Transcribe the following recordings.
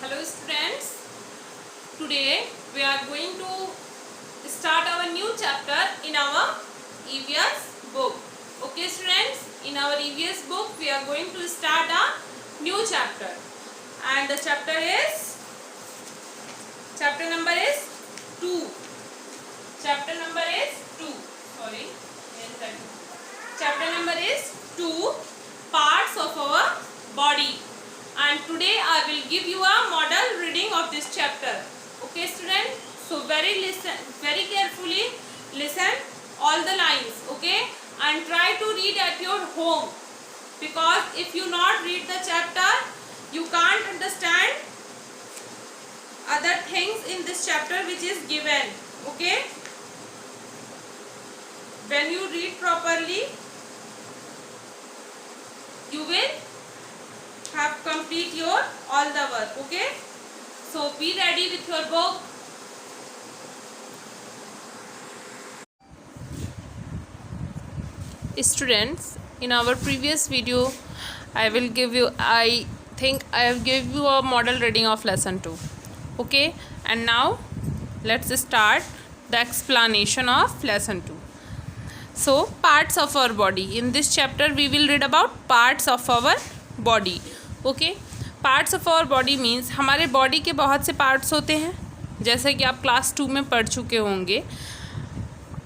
Hello students, today we are going to start our new chapter in our EVS book. Okay students, in our EVS book we are going to start a new chapter and the chapter number is 2. Chapter number is 2. Chapter number is 2, parts of our body. And today I will give you a model reading of this chapter. Okay student, so very carefully listen all the lines, okay, and try to read at your home, because if you not read the chapter you can't understand other things in this chapter which is given. Okay, when you read properly you will have complete your all the work. Okay, so be ready with your book. Students, in our previous video I think I have give you a model reading of lesson 2. Okay, and now let's start the explanation of lesson 2. So parts of our body. In this chapter we will read about parts of our body. Okay, parts of our body means हमारे body के बहुत से parts होते हैं, जैसे कि आप class 2 में पढ़ चुके होंगे.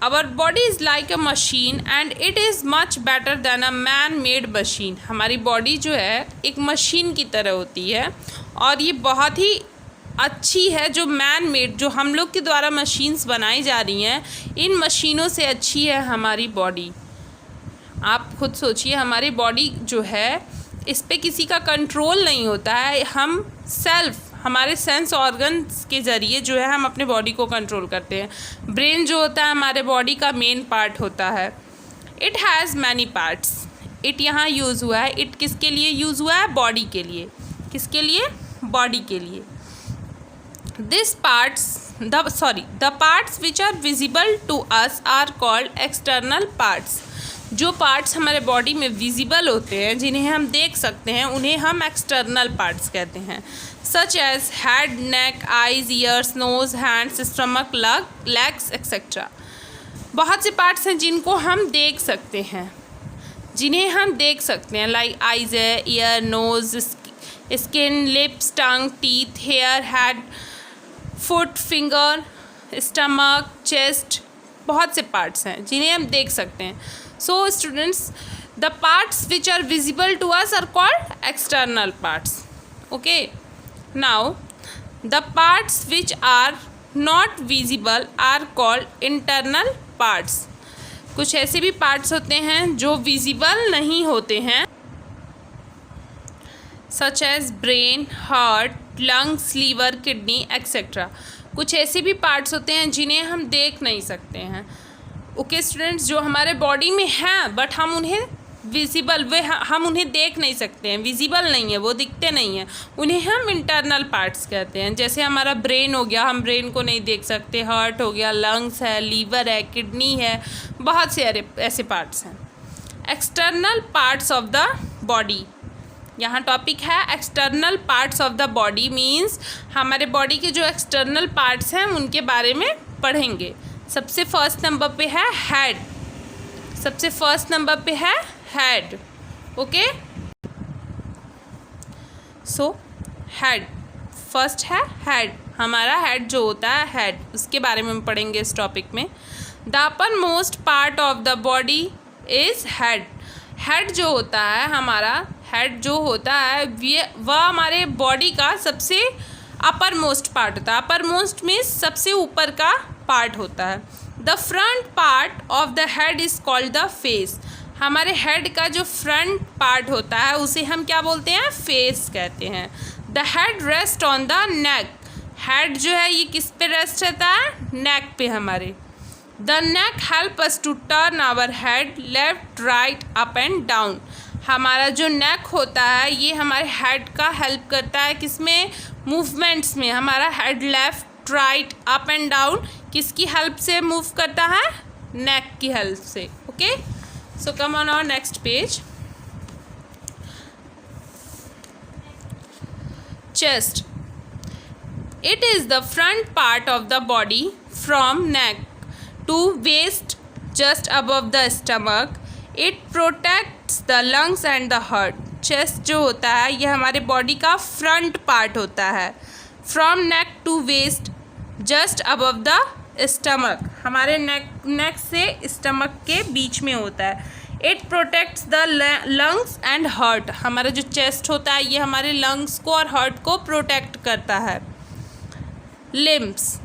Our body is like a machine and it is much better than a man made machine. हमारी बॉडी जो है एक मशीन की तरह होती है और ये बहुत ही अच्छी है. जो मैन मेड, जो हम लोग के द्वारा मशीन्स बनाई जा रही हैं, इन मशीनों से अच्छी है हमारी बॉडी. आप खुद सोचिए, हमारी बॉडी जो है इस पे किसी का कंट्रोल नहीं होता है. हम हमारे सेंस ऑर्गन्स के ज़रिए जो है हम अपने बॉडी को कंट्रोल करते हैं. ब्रेन जो होता है हमारे बॉडी का मेन पार्ट होता है. It has many parts. It यहाँ यूज़ हुआ है. इट किसके लिए यूज़ हुआ है? बॉडी के लिए. किसके लिए? बॉडी के लिए. the parts which are visible to us are called external parts. जो पार्ट्स हमारे बॉडी में विजिबल होते हैं, जिन्हें हम देख सकते हैं, उन्हें हम एक्सटर्नल पार्ट्स कहते हैं. Such as head, neck, eyes, ears, nose, hands, stomach, legs etcetera. बहुत से पार्ट्स हैं जिनको हम देख सकते हैं, लाइक आइज है, ear, nose, skin, lips, tongue, teeth, hair, head, foot, finger, stomach, chest. बहुत से पार्ट्स हैं जिन्हें हम देख सकते हैं. So students, the parts which are visible to us are called external parts. Okay, now the parts which are not visible are called internal parts. कुछ ऐसे भी parts होते हैं जो visible नहीं होते हैं, such as brain, heart, lungs, liver, kidney, etc. कुछ ऐसे भी parts होते हैं जिन्हें हम देख नहीं सकते हैं. ओके स्टूडेंट्स, जो हमारे बॉडी में हैं बट हम उन्हें हम उन्हें देख नहीं सकते हैं, विजिबल नहीं है, वो दिखते नहीं हैं, उन्हें हम इंटरनल पार्ट्स कहते हैं. जैसे हमारा ब्रेन हो गया, हम ब्रेन को नहीं देख सकते. हार्ट हो गया, लंग्स है, लीवर है, किडनी है, बहुत से ऐसे पार्ट्स हैं. External parts of the body. यहाँ टॉपिक है external parts of the body. Means हमारे बॉडी के जो एक्सटर्नल पार्ट्स हैं उनके बारे में पढ़ेंगे. सबसे फर्स्ट नंबर पे है head. Okay, so head first है. हेड, हमारा हेड जो होता है, हेड, उसके बारे में हम पढ़ेंगे इस टॉपिक में. The upper most part of the body is head. Head जो होता है वह हमारे बॉडी का सबसे अपर मोस्ट पार्ट होता है. अपर मोस्ट मीन्स सबसे ऊपर का पार्ट होता है. The front part of the head is called the face. हमारे हेड का जो फ्रंट पार्ट होता है उसे हम क्या बोलते हैं? फेस कहते हैं. The head rest on the neck. Head जो है ये किस पे रेस्ट रहता है? नेक पे हमारे. The neck help us to turn our head left, right, up and down. हमारा जो नेक होता है ये हमारे हेड का हेल्प करता है किसमें? मूवमेंट्स में. हमारा head left, right, up and down किसकी हेल्प से मूव करता है? नेक की हेल्प से. Okay, so come on our next page. Chest. It is the front part of the body from neck to waist just above the stomach. It protects the lungs and the heart. Chest जो होता है ये हमारे body का front part होता है. From neck to waist just above the stomach, हमारे neck से स्टमक के बीच में होता है. It protects the lungs and heart. हमारा जो चेस्ट होता है ये हमारे लंग्स को और हार्ट को प्रोटेक्ट करता है. लिम्स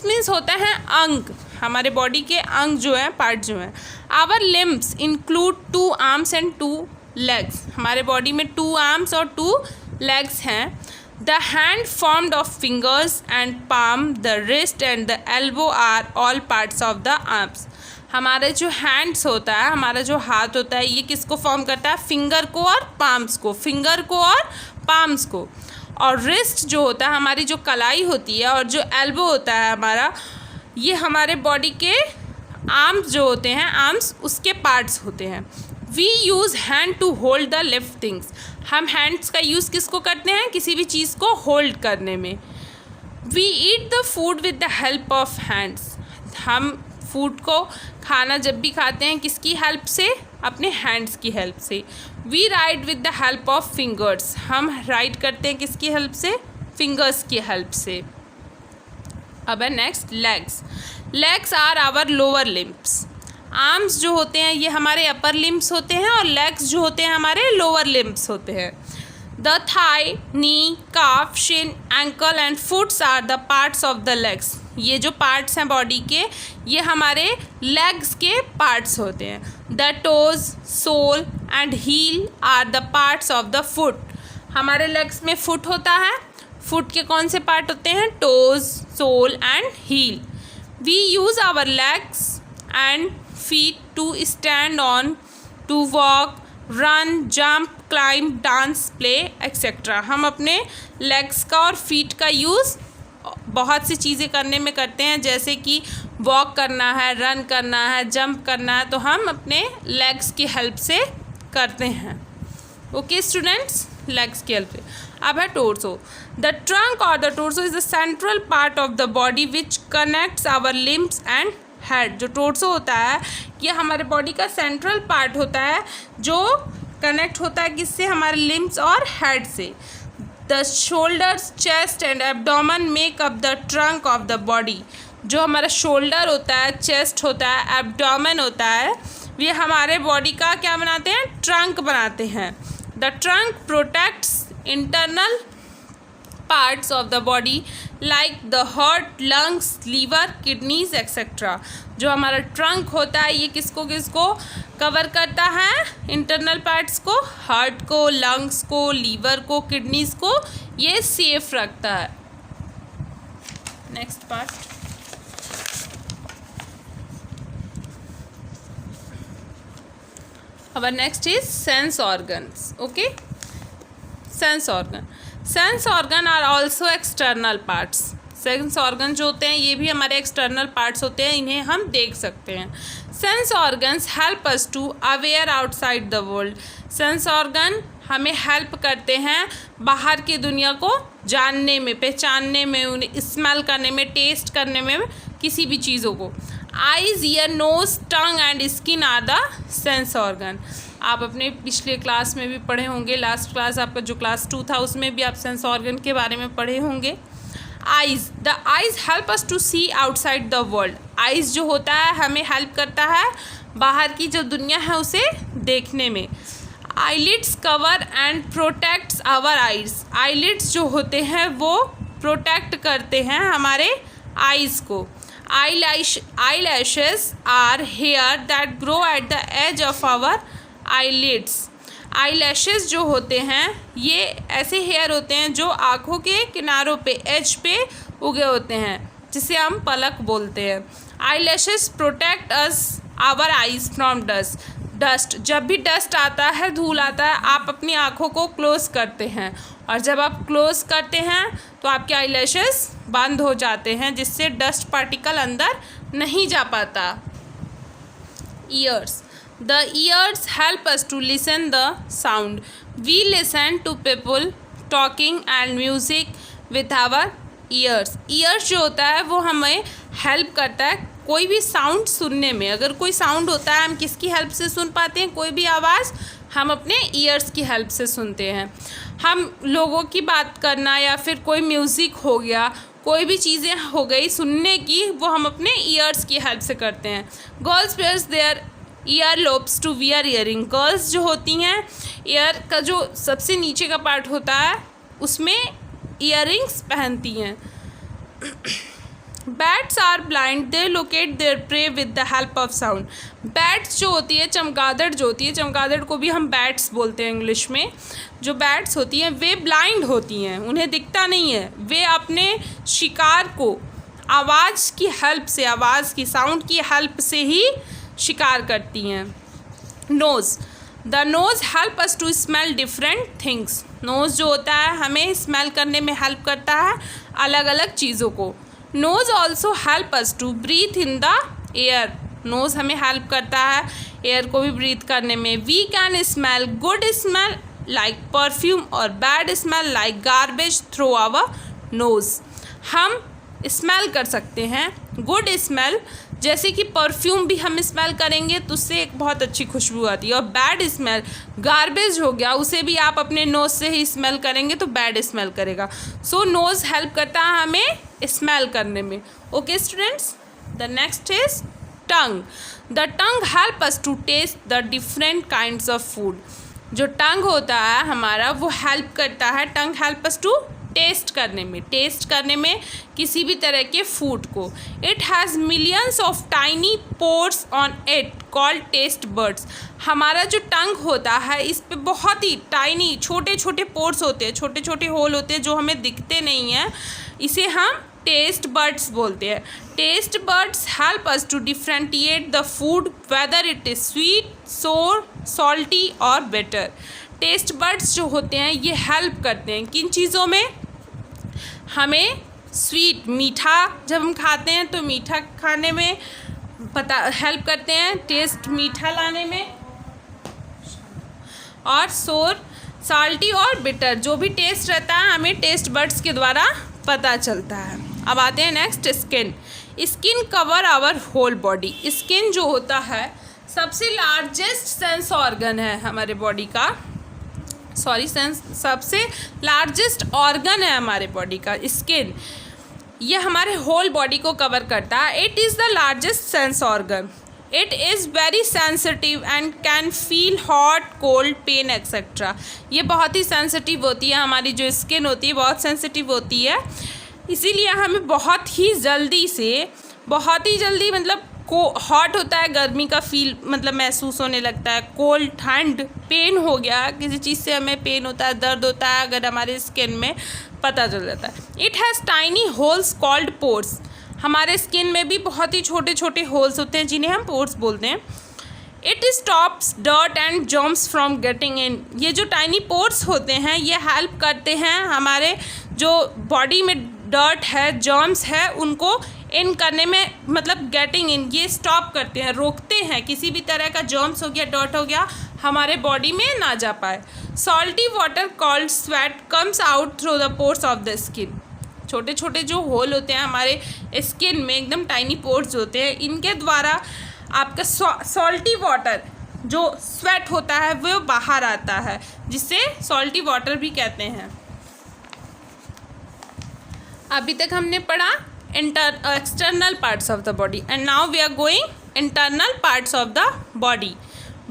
मीन्स होता है अंग, हमारे बॉडी के अंग जो हैं, पार्ट जो हैं. Our limbs include 2 arms and 2 legs. हमारे बॉडी में 2 आर्म्स और 2 लेग्स हैं. The hand formed of fingers and palm, the wrist and the elbow are all parts of the arms. हमारे जो हैंड्स होता है, हमारा जो हाथ होता है, ये किसको फॉर्म करता है? फिंगर को और पाम्स को, फिंगर को और पाम्स को. और रिस्ट जो होता है, हमारी जो कलाई होती है, और जो एल्बो होता है हमारा, ये हमारे बॉडी के आर्म्स जो होते हैं, आर्म्स उसके पार्ट्स होते हैं. We use hand to hold the lift things. हम हैंड्स का यूज़ किसको करते हैं? किसी भी चीज़ को होल्ड करने में. We eat the food with the help of hands. हम फूड को, खाना जब भी खाते हैं, किसकी हेल्प से? अपने हैंड्स की हेल्प से. We write with the help of fingers. हम राइट करते हैं किसकी हेल्प से? फिंगर्स की हेल्प से. अब है next legs are our lower limbs. Arms जो होते हैं ये हमारे अपर लिम्स होते हैं, और लेग्स जो होते हैं हमारे लोअर लिम्स होते हैं. The thigh, knee, calf, shin, ankle and foots are the parts of the legs. ये जो पार्ट्स हैं बॉडी के, ये हमारे लेग्स के पार्ट्स होते हैं. The toes, sole and heel are the parts of the foot. हमारे लेग्स में फुट होता है. फुट के कौन से पार्ट होते हैं? Toes, sole and heel. We use our legs and feet to stand on, to walk, run, jump, climb, dance, play, etc. हम अपने legs का और feet का यूज़ बहुत सी चीज़ें करने में करते हैं, जैसे कि वॉक करना है, रन करना है, जंप करना है, तो हम अपने legs की हेल्प से करते हैं. ओके स्टूडेंट्स, लेग्स की हेल्प से. अब है टोर्सो. द ट्रंक और the torso is the central part of the body which connects our limbs and head. जो टोर्सो होता है ये हमारे बॉडी का सेंट्रल पार्ट होता है, जो कनेक्ट होता है किससे? हमारे लिम्स और हेड से. The shoulders, chest and abdomen make up the trunk of the body. जो हमारा शोल्डर होता है, चेस्ट होता है, एब्डोमेन होता है, ये हमारे बॉडी का क्या बनाते हैं? ट्रंक बनाते हैं. The trunk protects internal parts of the body like the heart, lungs, liver, kidneys etc. जो हमारा ट्रंक होता है ये किसको कवर करता है? इंटरनल पार्ट्स को, हार्ट को, लंग्स को, लीवर को, किडनीज को ये सेफ रखता है. Next part. Our next is sense organs. Okay, sense organ are also external parts. Sense organ जो होते हैं ये भी हमारे एक्सटर्नल पार्ट्स होते हैं, इन्हें हम देख सकते हैं. Sense organs help us to aware outside the world. Sense organ हमें हेल्प करते हैं बाहर की दुनिया को जानने में, पहचानने में, उन्हें स्मेल करने में, टेस्ट करने में, किसी भी चीज़ों को. Eyes, ear, nose, tongue and skin are the sense organ. आप अपने पिछले क्लास में भी पढ़े होंगे, लास्ट क्लास आपका जो क्लास 2 था उसमें भी आप सेंस ऑर्गन के बारे में पढ़े होंगे. Eyes, the eyes help us to see outside the world. Eyes जो होता है हमें हेल्प करता है बाहर की जो दुनिया है उसे देखने में. Eyelids cover and protects our eyes. Eyelids जो होते हैं वो प्रोटेक्ट करते हैं हमारे आइज़ को. eyelashes are hair that grow at the edge of our eyelids. eyelashes जो होते हैं ये ऐसे हेयर होते हैं जो आँखों के किनारों पे, एज पे उगे होते हैं, जिसे हम पलक बोलते हैं. eyelashes protect us our eyes from dust. जब भी डस्ट आता है, धूल आता है, आप अपनी आँखों को क्लोज करते हैं, और जब आप क्लोज करते हैं तो आपके आईलैशेस बंद हो जाते हैं, जिससे डस्ट पार्टिकल अंदर नहीं जा पाता. Ears, the ears help us to listen the sound. We listen to people talking and music with our ears जो होता है वो हमें हेल्प करता है कोई भी साउंड सुनने में। अगर कोई साउंड होता है हम किसकी हेल्प से सुन पाते हैं, कोई भी आवाज़ हम अपने ईयर्स की हेल्प से सुनते हैं। हम लोगों की बात करना या फिर कोई म्यूज़िक हो गया, कोई भी चीज़ें हो गई सुनने की, वो हम अपने ईयर्स की हेल्प से करते हैं। Girls wears their ear lobes to wear earring. Girls जो होती हैं ईयर का जो सबसे नीचे का पार्ट होता है उसमें ईयरिंग्स पहनती हैं। Bats are blind, they locate their prey with the help of sound. Bats जो होती है, चमगादड़ जो होती है, चमगादड़ को भी हम बैट्स बोलते हैं इंग्लिश में। जो बैट्स होती हैं वे ब्लाइंड होती हैं, उन्हें दिखता नहीं है। वे अपने शिकार को आवाज़ की हेल्प से, आवाज़ की साउंड की हेल्प से ही शिकार करती हैं। Nose, the nose help us to smell different things. Nose जो होता है हमें स्मेल करने में हेल्प करता है अलग अलग चीज़ों को। Nose also help us to breathe in the air. Nose हमें हेल्प करता है एयर को भी ब्रीथ करने में। We can smell good smell like perfume और bad smell like garbage through our nose. हम स्मेल कर सकते हैं गुड स्मेल, जैसे कि परफ्यूम भी हम स्मेल करेंगे तो उससे एक बहुत अच्छी खुशबू आती है। और बैड स्मेल गार्बेज हो गया, उसे भी आप अपने नोज़ से ही स्मेल करेंगे तो बैड स्मेल करेगा। सो नोज़ हेल्प करता है हमें स्मेल करने में। Okay students, the next is tongue. The tongue help us to taste the different kinds of food. जो टंग होता है हमारा वो हेल्प करता है, tongue help us to taste करने में किसी भी तरह के फूड को। It has millions of tiny pores on it called taste buds. हमारा जो टंग होता है इस पे बहुत ही टाइनी छोटे छोटे पोर्स होते हैं, छोटे छोटे होल होते हैं जो हमें दिखते नहीं हैं। इसे हम टेस्ट बर्ड्स बोलते हैं। Taste buds help us to differentiate the food whether it is sweet, sour, salty और बिटर। टेस्ट बर्ड्स जो होते हैं ये हेल्प करते हैं किन चीज़ों में, हमें स्वीट मीठा जब हम खाते हैं तो मीठा खाने में पता हेल्प करते हैं, टेस्ट मीठा लाने में, और सोर, साल्टी और बिटर जो भी टेस्ट रहता है हमें टेस्ट बर्ड्स के द्वारा पता चलता है। अब आते हैं next, skin. Skin cover our whole body. Skin जो होता है सबसे लार्जेस्ट सेंस ऑर्गन है हमारे बॉडी का, सबसे लार्जेस्ट ऑर्गन है हमारे बॉडी का स्किन। ये हमारे होल बॉडी को कवर करता है। It is the largest sense organ. It is very sensitive and can feel hot, cold, pain etcetera. ये बहुत ही सेंसिटिव होती है, हमारी जो स्किन होती है बहुत सेंसिटिव होती है, इसीलिए हमें बहुत ही जल्दी मतलब को हॉट होता है, गर्मी का फील मतलब महसूस होने लगता है, कोल्ड ठंड, पेन हो गया, किसी चीज़ से हमें पेन होता है, दर्द होता है, अगर हमारे स्किन में पता चल जाता है। It has tiny holes called pores. हमारे स्किन में भी बहुत ही छोटे छोटे होल्स होते हैं जिन्हें हम पोर्स बोलते हैं। It stops dirt and germs from getting in. ये जो टाइनी पोर्स होते हैं ये हेल्प करते हैं हमारे जो बॉडी में डर्ट है, जर्म्स है, उनको इन करने में, मतलब गेटिंग इन, ये स्टॉप करते हैं, रोकते हैं, किसी भी तरह का जर्म्स हो गया, डर्ट हो गया हमारे बॉडी में ना जा पाए। Salty water called sweat comes out through the pores of the skin. छोटे छोटे जो होल होते हैं हमारे स्किन में, एकदम टाइनी पोर्स होते हैं, इनके द्वारा आपका सॉल्टी वाटर जो स्वेट होता है वो बाहर आता है, जिससे सॉल्टी वाटर भी कहते हैं। अभी तक हमने पढ़ा external parts of the body and now we are going internal parts of the body.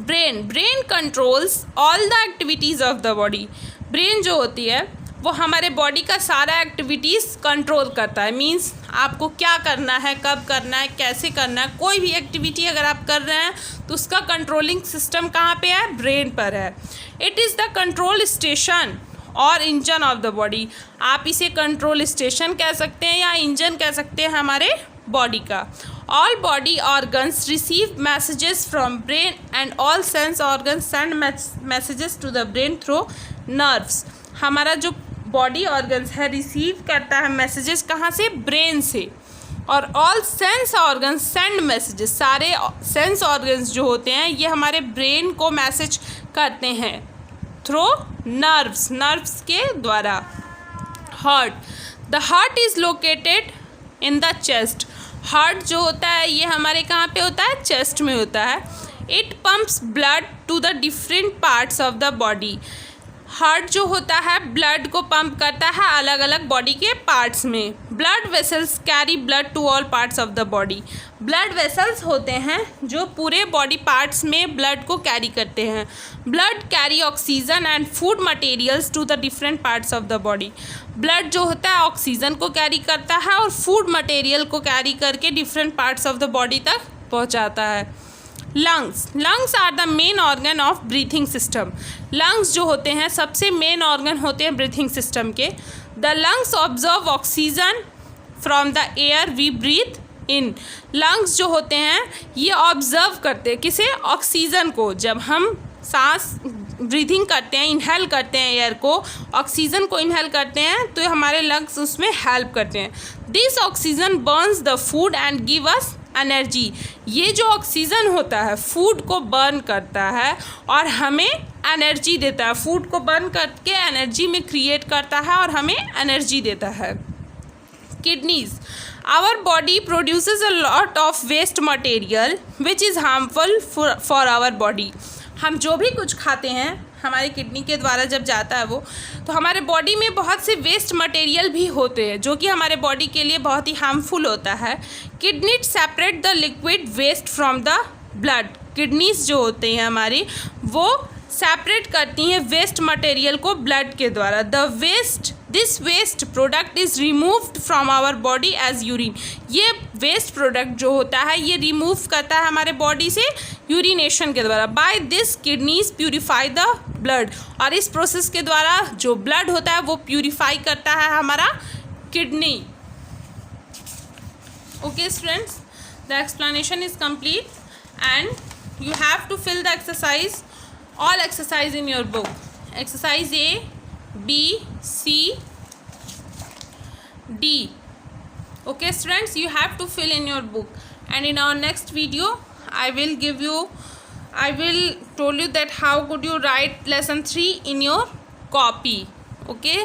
Brain controls all the activities of the body. Brain जो होती है वो हमारे बॉडी का सारा एक्टिविटीज़ कंट्रोल करता है। मीन्स आपको क्या करना है, कब करना है, कैसे करना है, कोई भी एक्टिविटी अगर आप कर रहे हैं तो उसका कंट्रोलिंग सिस्टम कहाँ पे है, ब्रेन पर है। It is the control station और इंजन ऑफ द बॉडी। आप इसे कंट्रोल स्टेशन कह सकते हैं या इंजन कह सकते हैं हमारे बॉडी का। All body organs receive messages from brain and all sense organs send messages to the brain through nerves. हमारा जो बॉडी ऑर्गन्स है रिसीव करता है मैसेजेस कहाँ से, ब्रेन से, और all sense organs send messages. सारे सेंस ऑर्गन्स जो होते हैं ये हमारे ब्रेन को मैसेज करते हैं थ्रू नर्व्स के द्वारा। Heart, the heart is located in the chest. Heart जो होता है ये हमारे कहाँ पे होता है, चेस्ट में होता है। It pumps blood to the different parts of the body. Heart जो होता है ब्लड को पंप करता है अलग अलग बॉडी के पार्ट्स में। Blood vessels carry blood to all parts of the body. Blood vessels होते हैं जो पूरे बॉडी पार्ट्स में ब्लड को कैरी करते हैं। Blood carry oxygen and food materials to the different parts of the body. Blood जो होता है ऑक्सीजन को कैरी करता है और फूड मटेरियल को कैरी करके different parts of the body तक पहुंचाता है। Lungs are the main organ of breathing system. Lungs जो होते हैं सबसे मेन ऑर्गन होते हैं ब्रीथिंग सिस्टम के। The lungs observe oxygen from the air we breathe in. Lungs जो होते हैं ये ऑब्जर्व करते हैं किसे, ऑक्सीजन को। जब हम सांस ब्रीथिंग करते हैं, इनहेल करते हैं एयर को, ऑक्सीजन को इनहेल करते हैं तो हमारे लंग्स उसमें हेल्प करते हैं। This oxygen Burns the food and give us energy. ये जो ऑक्सीजन होता है फूड को बर्न करता है और हमें एनर्जी देता है। फूड को बर्न करके एनर्जी में क्रिएट करता है और हमें एनर्जी देता है। Kidneys, our body produces a lot of waste material which is harmful for our body. हम जो भी कुछ खाते हैं हमारी किडनी के द्वारा जब जाता है वो, तो हमारे बॉडी में बहुत से वेस्ट मटेरियल भी होते हैं जो कि हमारे बॉडी के लिए बहुत ही हार्मफुल होता है। Kidney separate the liquid waste from the blood. Kidneys जो होते हैं हमारी वो सेपरेट करती हैं वेस्ट मटेरियल को ब्लड के द्वारा। This waste product is removed from our body as urine. ये वेस्ट प्रोडक्ट जो होता है ये रिमूव करता है हमारे बॉडी से यूरिनेशन के द्वारा। By this kidneys purify the blood. और इस प्रोसेस के द्वारा जो ब्लड होता है वो प्यूरिफाई करता है हमारा kidney. Okay students, the explanation is complete and you have to fill the exercise, all exercise in your book. Exercise A, B, C, D. Okay students, you have to fill in your book, and in our next video I will told you that how could you write lesson 3 in your copy. Okay.